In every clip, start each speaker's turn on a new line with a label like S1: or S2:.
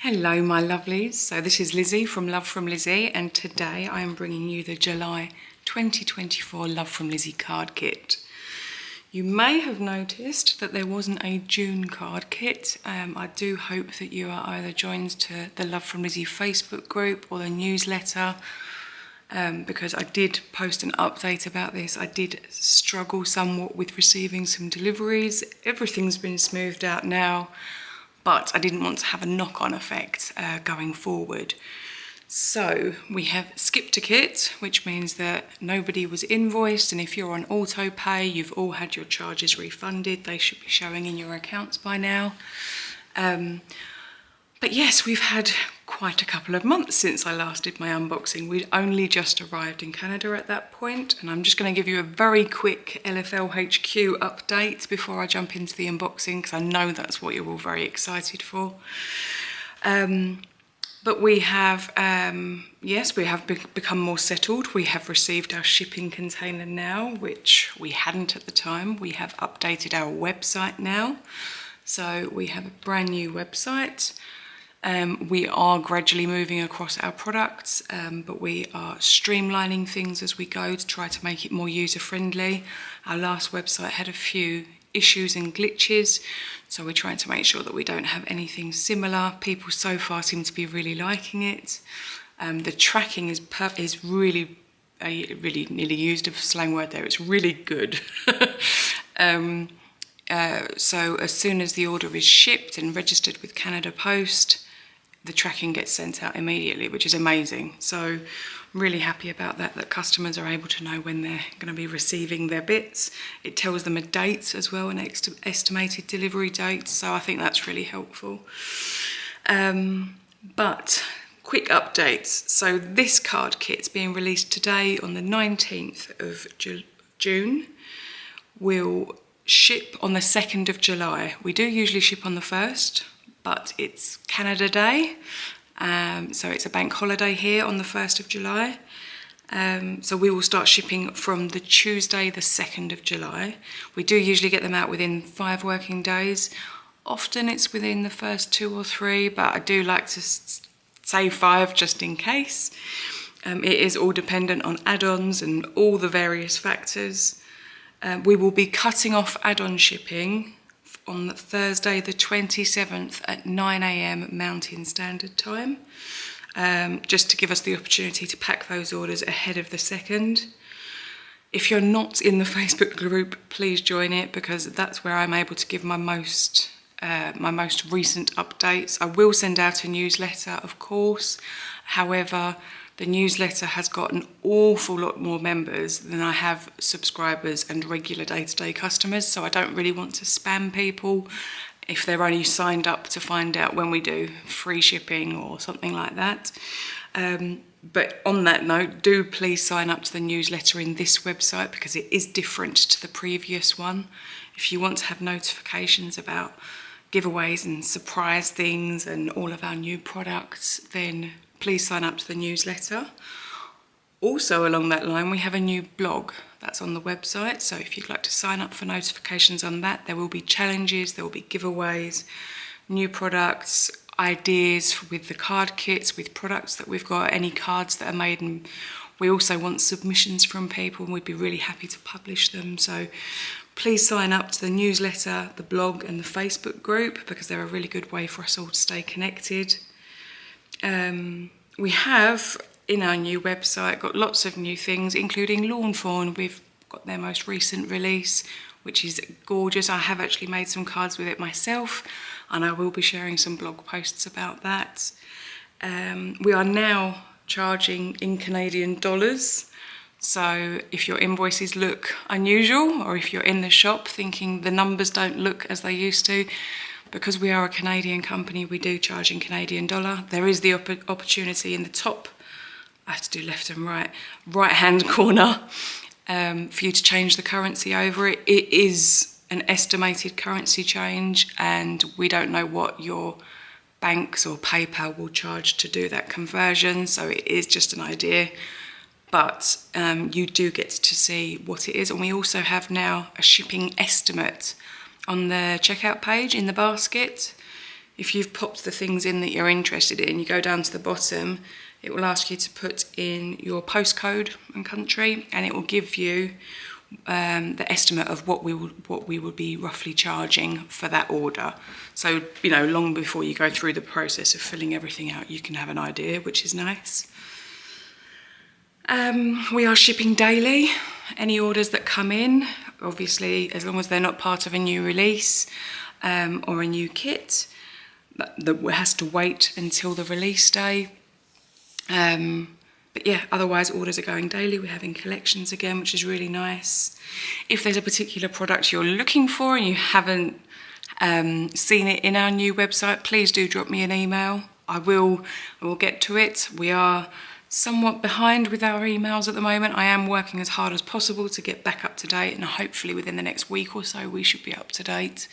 S1: Hello my lovelies, so this is Lizzie from Love from Lizzie, and today I am bringing you the July 2024 Love from Lizzie card kit. You may have noticed that there wasn't a June card kit. I do hope that you are either joined to the Love from Lizzie Facebook group or the newsletter, because I did post an update about this. I did struggle somewhat with receiving some deliveries. Everything's been smoothed out now, but I didn't want to have a knock-on effect going forward. So we have skipped a kit, which means that nobody was invoiced, and if you're on auto pay, you've all had your charges refunded. They should be showing in your accounts by now. But yes, we've had quite a couple of months since I last did my unboxing. We'd only just arrived in Canada at that point, and I'm just going to give you a very quick LFL HQ update before I jump into the unboxing, because I know that's what you're all very excited for. But we have, yes, we have become more settled. We have received our shipping container now, which we hadn't at the time. We have updated our website now. So we have a brand new website. We are gradually moving across our products, but we are streamlining things as we go to try to make it more user-friendly. Our last website had a few issues and glitches, so we're trying to make sure that we don't have anything similar. People so far seem to be really liking it. The tracking is really, really nearly used a slang word there, it's really good. So as soon as the order is shipped and registered with Canada Post, the tracking gets sent out immediately, which is amazing. So I'm really happy about that, that customers are able to know when they're going to be receiving their bits. It tells them a date as well, an estimated delivery date, so I think that's really helpful. But quick updates. So this card kit's being released today on the 19th of June. We'll ship on the 2nd of July. We do usually ship on the 1st, but it's Canada Day, so it's a bank holiday here on the 1st of July. So we will start shipping from the Tuesday, the 2nd of July. We do usually get them out within 5 working days. Often it's within the first 2 or 3, but I do like to say 5 just in case. It is all dependent on add-ons and all the various factors. We will be cutting off add-on shipping on Thursday the 27th at 9 AM Mountain Standard Time, just to give us the opportunity to pack those orders ahead of the 2nd. If you're not in the Facebook group, please join it, because that's where I'm able to give my most recent updates. I will send out a newsletter, of course. However, the newsletter has got an awful lot more members than I have subscribers and regular day-to-day customers, so I don't really want to spam people if they're only signed up to find out when we do free shipping or something like that. But on that note, do please sign up to the newsletter in this website, because it is different to the previous one. If you want to have notifications about giveaways and surprise things and all of our new products, then please sign up to the newsletter. Also along that line, we have a new blog that's on the website, so if you'd like to sign up for notifications on that, there will be challenges, there will be giveaways, new products, ideas with the card kits, with products that we've got, any cards that are made, and we also want submissions from people, and we'd be really happy to publish them. So please sign up to the newsletter, the blog and the Facebook group, because they're a really good way for us all to stay connected. We have, in our new website, got lots of new things, including Lawn Fawn. We've got their most recent release, which is gorgeous. I have actually made some cards with it myself, and I will be sharing some blog posts about that. We are now charging in Canadian dollars. So if your invoices look unusual, or if you're in the shop thinking the numbers don't look as they used to, because we are a Canadian company, we do charge in Canadian dollar. There is the opportunity in the top, I have to do left and right-hand corner, for you to change the currency over it. It is an estimated currency change, and we don't know what your banks or PayPal will charge to do that conversion, so it is just an idea. But you do get to see what it is, and we also have now a shipping estimate on the checkout page in the basket. if you've popped the things in that you're interested in, you go down to the bottom, it will ask you to put in your postcode and country, and it will give you the estimate of what we would be roughly charging for that order. So, you know, long before you go through the process of filling everything out, you can have an idea, which is nice. We are shipping daily. Any orders that come in, obviously, as long as they're not part of a new release or a new kit, that has to wait until the release day. But yeah, otherwise orders are going daily. We're having collections again, which is really nice. If there's a particular product you're looking for and you haven't seen it in our new website, please do drop me an email. I will get to it. We are somewhat behind with our emails at the moment. I am working as hard as possible to get back up to date, and hopefully within the next week or so we should be up to date.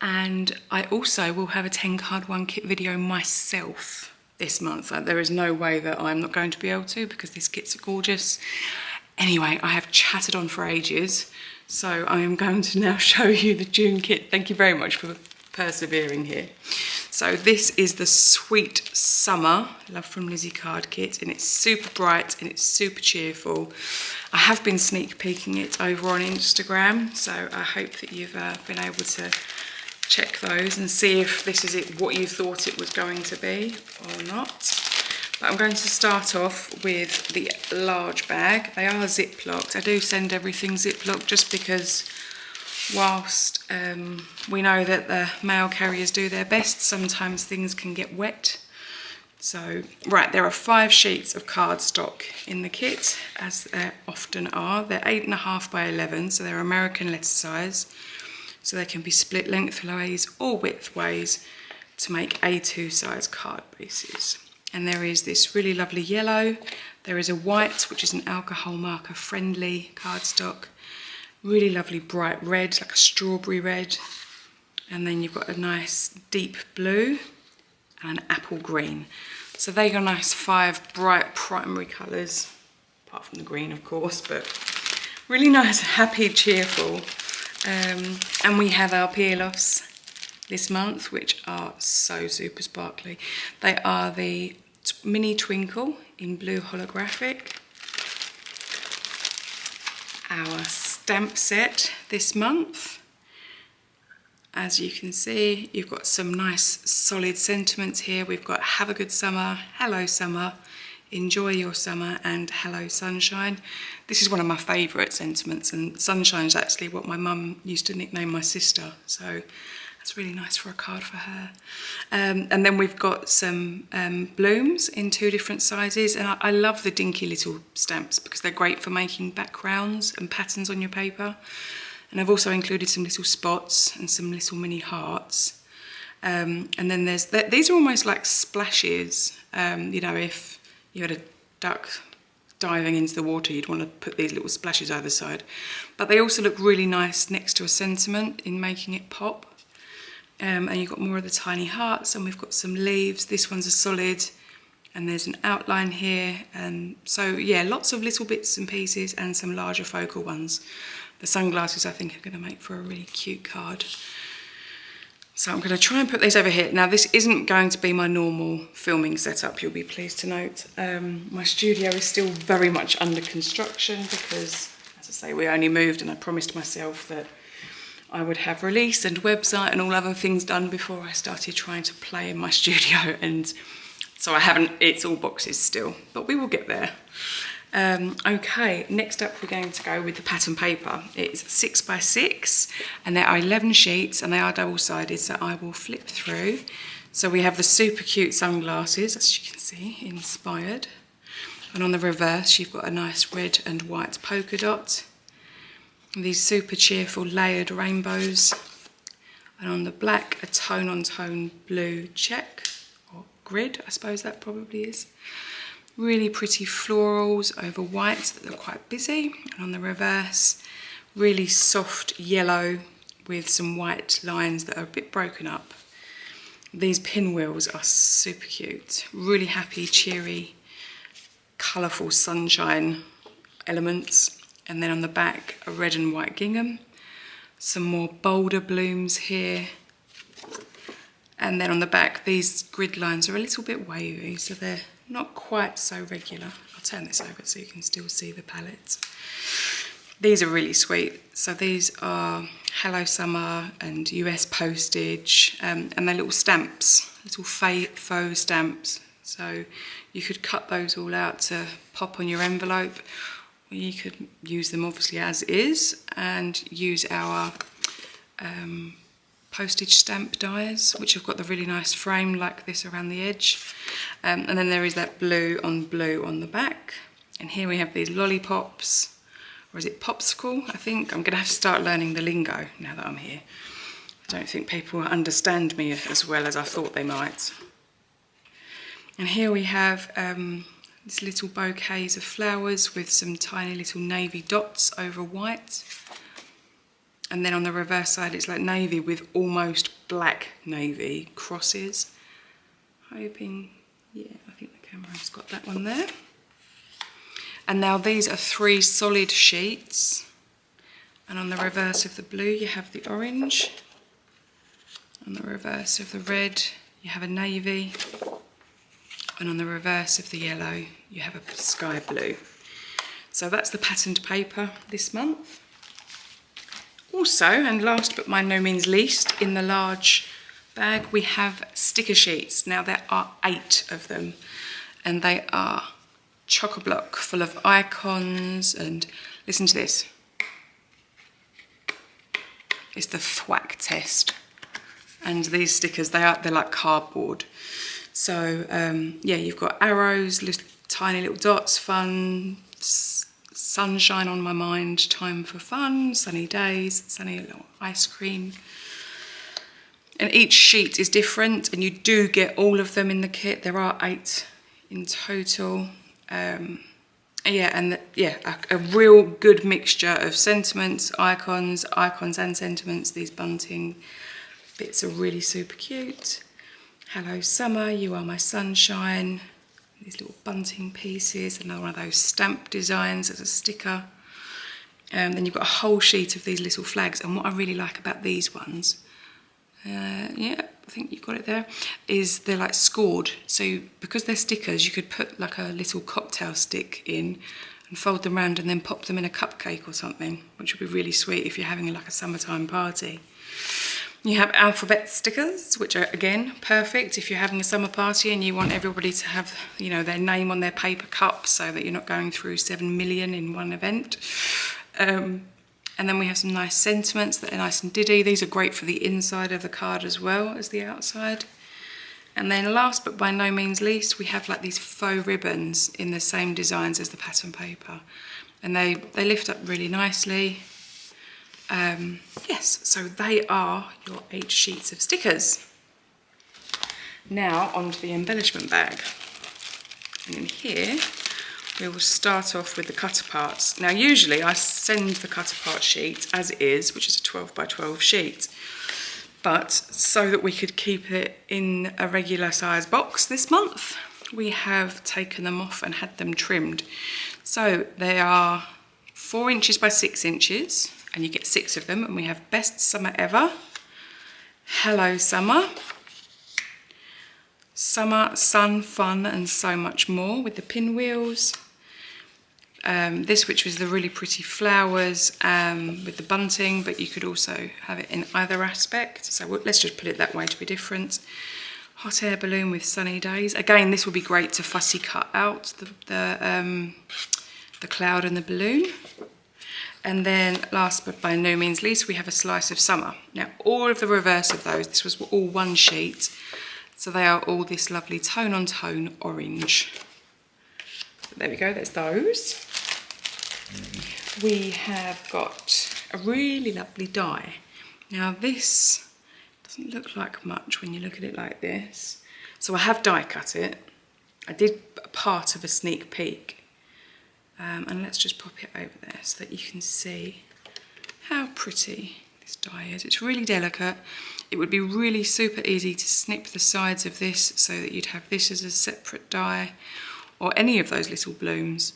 S1: And I also will have a 10 card 1 kit video myself this month. There is no way that I'm not going to be able to, because these kits are gorgeous. Anyway, I have chatted on for ages, so I am going to now show you the June kit. Thank you very much for persevering here. So this is the Sweet Summer Love from Lizi card kit, and it's super bright and it's super cheerful. I have been sneak peeking it over on Instagram, so I hope that you've been able to check those and see if this is what you thought it was going to be or not. But I'm going to start off with the large bag. They are ziplocked. I do send everything ziplocked just because whilst we know that the mail carriers do their best, sometimes things can get wet. So, right, there are 5 sheets of cardstock in the kit, as there often are. They're 8.5 by 11, so they're American letter size. So they can be split lengthways or widthways to make A2 size card bases. And there is this really lovely yellow. There is a white, which is an alcohol marker friendly cardstock. Really lovely bright red, like a strawberry red. And then you've got a nice deep blue and an apple green. So they are nice 5 bright primary colours, apart from the green of course, but really nice, happy, cheerful. And we have our peel-offs this month, which are so super sparkly. They are the Mini Twinkle in blue holographic. Our stamp set this month. As you can see, you've got some nice solid sentiments here. We've got have a good summer, hello summer, enjoy your summer, and hello sunshine. This is one of my favourite sentiments, and sunshine is actually what my mum used to nickname my sister, so that's really nice for a card for her. And then we've got some blooms in 2 different sizes, and I love the dinky little stamps because they're great for making backgrounds and patterns on your paper. And I've also included some little spots and some little mini hearts. And then there's these are almost like splashes. You know, if you had a duck diving into the water, you'd want to put these little splashes either side. But they also look really nice next to a sentiment in making it pop. And you've got more of the tiny hearts, and we've got some leaves. This one's a solid, and there's an outline here. And so, yeah, lots of little bits and pieces and some larger focal ones. The sunglasses, I think, are going to make for a really cute card. So I'm going to try and put these over here. Now, this isn't going to be my normal filming setup, you'll be pleased to note. My studio is still very much under construction because, as I say, we only moved, and I promised myself that I would have release and website and all other things done before I started trying to play in my studio. And so I haven't, it's all boxes still, but we will get there. Okay, next up we're going to go with the pattern paper. It's 6 by 6 and there are 11 sheets and they are double-sided, so I will flip through. So we have the super cute sunglasses, as you can see, inspired. And on the reverse you've got a nice red and white polka dot. And these super cheerful layered rainbows. And on the black, a tone-on-tone blue check, or grid, I suppose that probably is. Really pretty florals over white that look quite busy. And on the reverse, really soft yellow with some white lines that are a bit broken up. These pinwheels are super cute. Really happy, cheery, colourful sunshine elements. And then on the back, a red and white gingham. Some more bolder blooms here. And then on the back, these grid lines are a little bit wavy, so they're not quite so regular. I'll turn this over so you can still see the palettes. These are really sweet. So these are Hello Summer and US postage, and they're little stamps, little faux stamps. So you could cut those all out to pop on your envelope, or you could use them obviously as is and use our postage stamp dies, which have got the really nice frame like this around the edge. And then there is that blue on the back. And here we have these lollipops, or is it popsicle, I think? I'm gonna have to start learning the lingo now that I'm here. I don't think people understand me as well as I thought they might. And here we have these little bouquets of flowers with some tiny little navy dots over white. And then on the reverse side, it's like navy with almost black navy crosses. Hoping, yeah, I think the camera's got that one there. And now these are 3 solid sheets. And on the reverse of the blue, you have the orange. On the reverse of the red, you have a navy. And on the reverse of the yellow, you have a sky blue. So that's the patterned paper this month. Also, and last but by no means least, in the large bag, we have sticker sheets. Now there are 8 of them, and they are chock-a-block full of icons, and listen to this. It's the thwack test. And these stickers, they're like cardboard. So yeah, you've got arrows, tiny little dots, fun, sunshine on my mind, time for fun, sunny days, sunny little ice cream. And each sheet is different, and you do get all of them in the kit. There are 8 in total. A real good mixture of sentiments, icons and sentiments. These bunting bits are really super cute. Hello Summer, you are my sunshine. These little bunting pieces, another one of those stamp designs as a sticker. Then you've got a whole sheet of these little flags, and what I really like about these ones, yeah, I think you've got it there, is they're like scored. So because they're stickers, you could put like a little cocktail stick in and fold them around and then pop them in a cupcake or something, which would be really sweet if you're having like a summertime party. You have alphabet stickers, which are, again, perfect if you're having a summer party and you want everybody to have, you know, their name on their paper cup so that you're not going through 7 million in one event. And then we have some nice sentiments that are nice and diddy. These are great for the inside of the card as well as the outside. And then last but by no means least, we have like these faux ribbons in the same designs as the pattern paper. And they lift up really nicely. Yes, so they are your 8 sheets of stickers. Now onto the embellishment bag. And in here, we will start off with the cut aparts. Now usually I send the cut apart sheet as it is, which is a 12 by 12 sheet. But so that we could keep it in a regular size box this month, we have taken them off and had them trimmed. So they are 4 inches by 6 inches. And you get 6 of them, and we have Best Summer Ever, Hello Summer, Summer, Sun, Fun, and so much more with the pinwheels. This, which was the really pretty flowers with the bunting, but you could also have it in either aspect. So let's just put it that way to be different. Hot air balloon with sunny days. Again, this will be great to fussy cut out the cloud and the balloon. And then last but by no means least, we have a slice of summer. Now all of the reverse of those, this was all one sheet. So they are all this lovely tone on tone orange. There we go, there's those. We have got a really lovely die. Now this doesn't look like much when you look at it like this. So I have die cut it. I did a part of a sneak peek. And let's just pop it over there so that you can see how pretty this die is. It's really delicate. It would be really super easy to snip the sides of this so that you'd have this as a separate die, or any of those little blooms.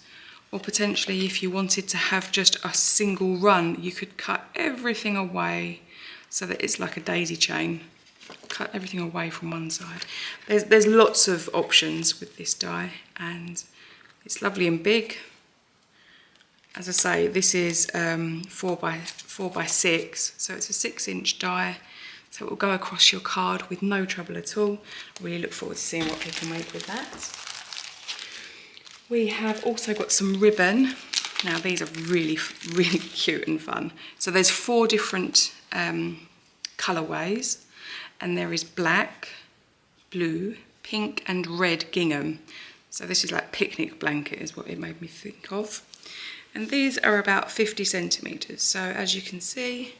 S1: Or potentially if you wanted to have just a single run, you could cut everything away so that it's like a daisy chain. cut everything away from one side. There's lots of options with this die, and it's lovely and big. As I say, this is 4 by 6, so it's a 6-inch die, so it will go across your card with no trouble at all. I really look forward to seeing what people make with that. We have also got some ribbon. Now these are really, really cute and fun. So there's 4 different colourways, and there is black, blue, pink and red gingham. So this is like picnic blanket is what it made me think of. And these are about 50 centimetres. So as you can see,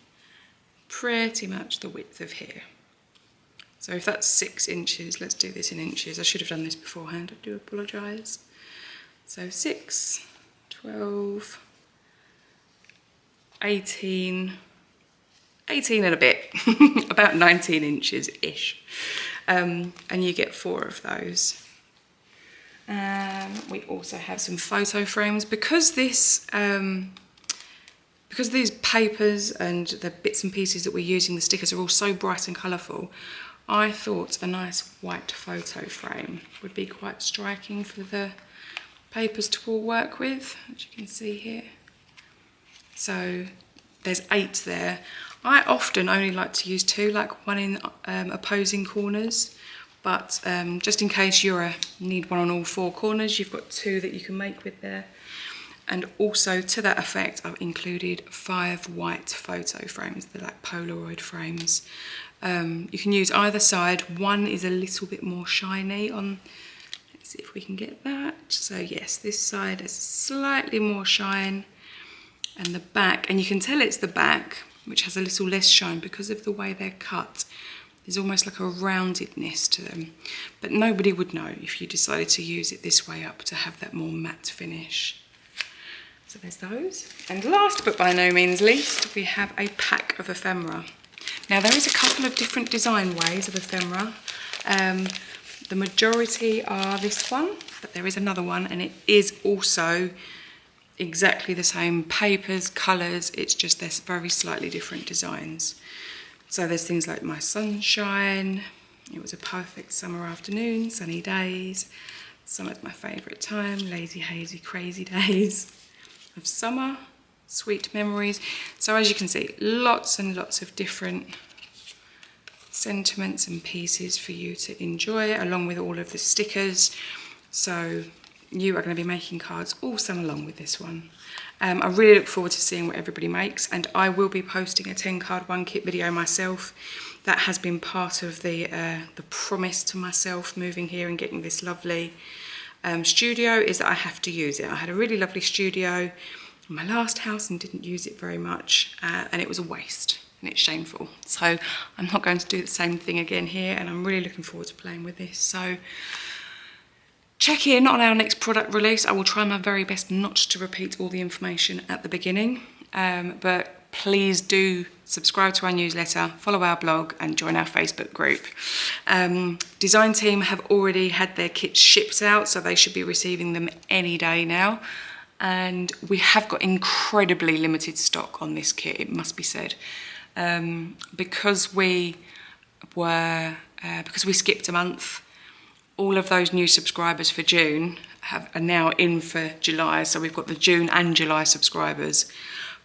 S1: pretty much the width of here. So if that's 6 inches, let's do this in inches. I should have done this beforehand, I do apologise. So 6, 12, 18 and a bit, about 19 inches-ish. And you get 4 of those. We also have some photo frames. Because these papers and the bits and pieces that we're using, the stickers are all so bright and colourful, I thought a nice white photo frame would be quite striking for the papers to all work with, as you can see here. So there's 8 there. I often only like to use 2, like one in opposing corners, but just in case you need one on all 4 corners, you've got 2 that you can make with there. And also to that effect, I've included 5 white photo frames. They're like Polaroid frames. You can use either side. One is a little bit more shiny on, let's see if we can get that. So yes, this side is slightly more shine, and the back, and you can tell it's the back, which has a little less shine because of the way they're cut. There's almost like a roundedness to them, but nobody would know if you decided to use it this way up to have that more matte finish. So there's those. And last but by no means least, we have a pack of ephemera. Now there is a couple of different design ways of ephemera. The majority are this one, but there is another one, and it is also exactly the same papers, colours, it's just there's very slightly different designs. So there's things like My Sunshine, It Was a Perfect Summer Afternoon, Sunny Days, Summer's My Favourite Time, Lazy, Hazy, Crazy Days of Summer, Sweet Memories. So as you can see, lots and lots of different sentiments and pieces for you to enjoy, along with all of the stickers. So you are going to be making cards all summer long with this one. I really look forward to seeing what everybody makes, and I will be posting a 10 card 1 kit video myself. That has been part of the promise to myself moving here and getting this lovely studio, is that I have to use it. I had a really lovely studio in my last house and didn't use it very much, and it was a waste and it's shameful. So I'm not going to do the same thing again here, and I'm really looking forward to playing with this. So check in on our next product release. I will try my very best not to repeat all the information at the beginning, but please do subscribe to our newsletter, follow our blog and join our Facebook group. Design team have already had their kits shipped out, so they should be receiving them any day now. And we have got incredibly limited stock on this kit, it must be said. Because we skipped a month, all of those new subscribers for June are now in for July, so we've got the June and July subscribers.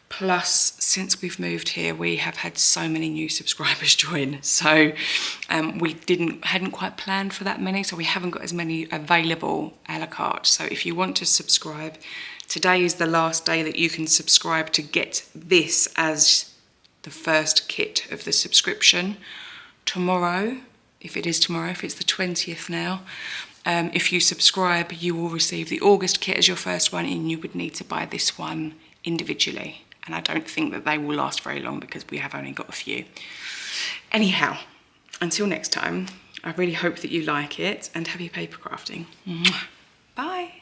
S1: Plus, since we've moved here, we have had so many new subscribers join, so we hadn't quite planned for that many, so we haven't got as many available a la carte. So if you want to subscribe, today is the last day that you can subscribe to get this as the first kit of the subscription. Tomorrow, if it's the 20th now, if you subscribe, you will receive the August kit as your first one, and you would need to buy this one individually. And I don't think that they will last very long because we have only got a few. Anyhow, until next time, I really hope that you like it, and happy paper crafting. Bye.